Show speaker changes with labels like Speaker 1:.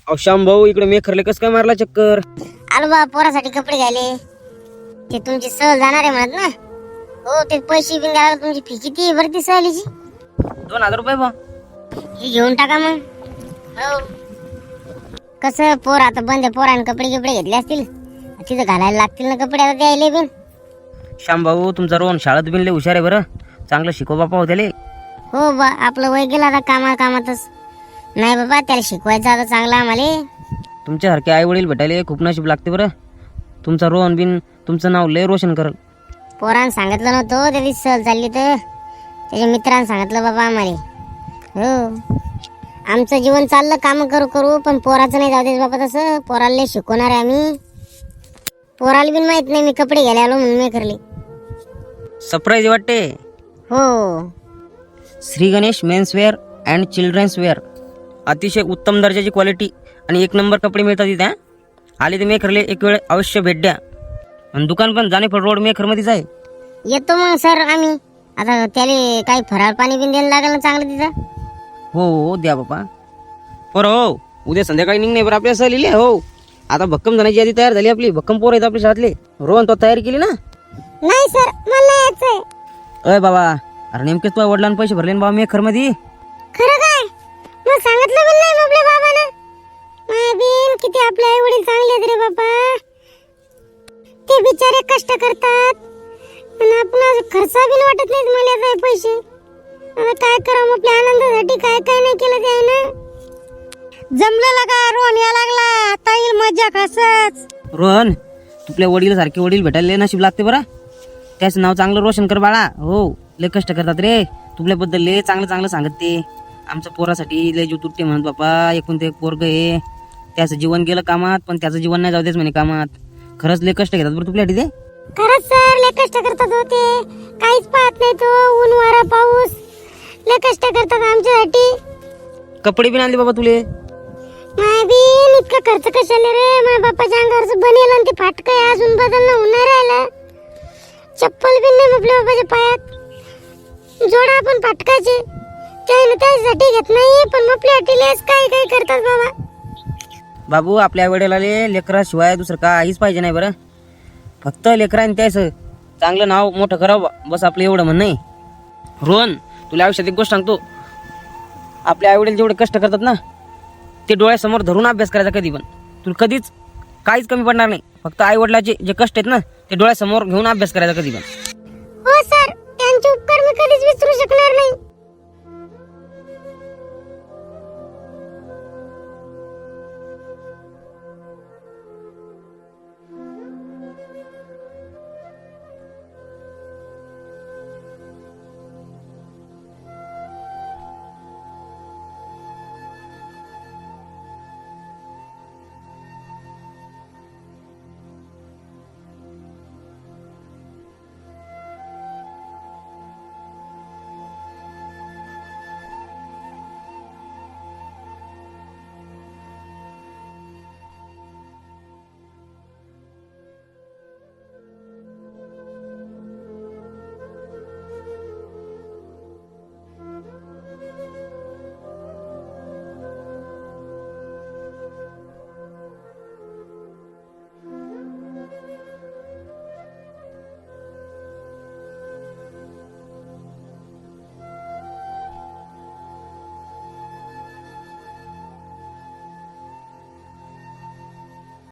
Speaker 1: अहो श्याम भाऊ इकडे मेखरले कस काय मारला चक्कर?
Speaker 2: आलो बा पोरासाठी कपडे घ्यायले. ते तुमची सहल जाणार आहे म्हणत ना. हो ते पैसे बिन घ्यायला तुमची फी किती भरती सहलीची?
Speaker 1: 2000 रुपये बा.
Speaker 2: हे घेऊन टाका मग. हो कसं पोर आता बंद पोराने कपडे घेतले असतील तिथं घालायला लागतील ना कपडे आता द्यायला बिन.
Speaker 1: श्याम भाऊ तुमचा रोहन शाळेत बिनले हुशार आहे बरं. चांगलं शिकव बापा हो त्याले.
Speaker 2: हो बा आपलं वय गेलं आता कामातच. नाही बाबा त्याला शिकवायचं आता चांगलं आम्हाला.
Speaker 1: तुमच्यासारखे आई वडील भेटायला खूप नशीब लागते बरं. तुमचा रोहन बिन तुमचं नाव लय रोशन करल.
Speaker 2: पोरानं सांगितलं नव्हतं त्या दिवशी सहल चालली तर त्याच्या मित्रानं सांगितलं बाबा आम्हाला. हो आमचं जीवन चाललं काम करू पण पोराचं नाही जाऊ देत बाबा तसं. पोराला लय शिकवणार आहे आम्ही. पोराला बिन माहित नाही मी कपडे घ्यायला आलो म्हणून मी करले.
Speaker 1: सरप्राईज वाटते.
Speaker 2: हो
Speaker 1: Shri Ganesh menswear and children's wear. अतिशय उत्तम दर्जाची क्वालिटी आणि एक नंबर कपडे मिळतात इथे. आले ते मेखरले एक वेळ अवश्य भेट द्या. आणि दुकान पण जाणेफळ रोड मेखरमध्येच आहे.
Speaker 2: येतो मग सर आम्ही. आता त्याला काही फराळ पाणी बिन द्यायला लागेल ना चांगलं तिथं.
Speaker 1: हो द्या बापा. बरं हो उद्या संध्याकाळी निघणे बरं आपल्या सहलीले. हो आता भक्कम जाण्याची यादी तयार झाली आपली. भक्कम पोर आहेत आपल्या शाळेतले. रोहन तो तयारी केली ना?
Speaker 2: नाही सर मला यायचंय.
Speaker 1: अय बाबा अरे नेमकेच तुझ्या वडिलांनी पैसे भरले ना बाबा मेखरमध्ये.
Speaker 2: खरं काय? मग सांगितलं पण नाही आपल्या बाबानं. माय बिन किती आपले आई वडील चांगले आहेत रे बाबा. ते बिचारे कष्ट करतात आणि आपण खर्चा बिन वाटत नाहीत मला काय पैसे. आता काय करावं आपल्या आनंदासाठी काय काय नाही केलं त्यानं. जमलेला का रोहन या लागला आता येईल मजा कसच.
Speaker 1: रोहन तुपल्या वडील सारखे वडील भेटायला लय नशीब लागते बरं. त्याचं नाव चांगलं रोशन कर बाळा. हो लय कष्ट करतात रे. तुपल्याबद्दल लय चांगलं सांगत ते. आमच्या पोरासाठी लय जीव तुटते म्हणत बापा. एकूण ते पोरग आहे त्याचं जीवन गेलं कामात पण त्याचं जीवन नाही जाऊ देच म्हणे कामात. खरंच लय कष्ट घेतात बरं तुपल्यासाठी ते.
Speaker 2: खरंच सर लय कष्ट करतात होते. काहीच पाहत नाही तो ऊन वारा पाऊस. लय कष्ट करतात आमच्यासाठी.
Speaker 1: कपडे बिन आणले बाबा तुले.
Speaker 2: माय बिन इतका खर्च कशाला रे. माझ्या बापाच्या अंगावरच बनेल आणि ते फाटक आहे अजून बदलणं होणार राहिलं. चप्पल बिन नाही आपल्या बाबाच्या पायात. जोडा आपण फाटकाचे त्याने त्यासाठी घेत नाही पण आपल्यासाठी लेस काय काय करतात बाबा.
Speaker 1: बाबू आपल्या वडिलाले लेकराशिवाय दुसरं काहीच पाहिजे नाही बरं. फक्त लेकरांनी त्याचं चांगलं नाव मोठं करावं बस आपलं एवढं म्हणणं आहे. रोहन तुला आयुष्यात एक गोष्ट सांगतो. आपल्या आईवडील जेवढे कष्ट करतात ना ते डोळ्यासमोर धरून अभ्यास करायचा कधी पण. तुला कधीच काहीच कमी पडणार नाही. फक्त आई वडिलाचे जे कष्ट आहेत ना ते डोळ्यासमोर घेऊन अभ्यास करायचा कधी पण.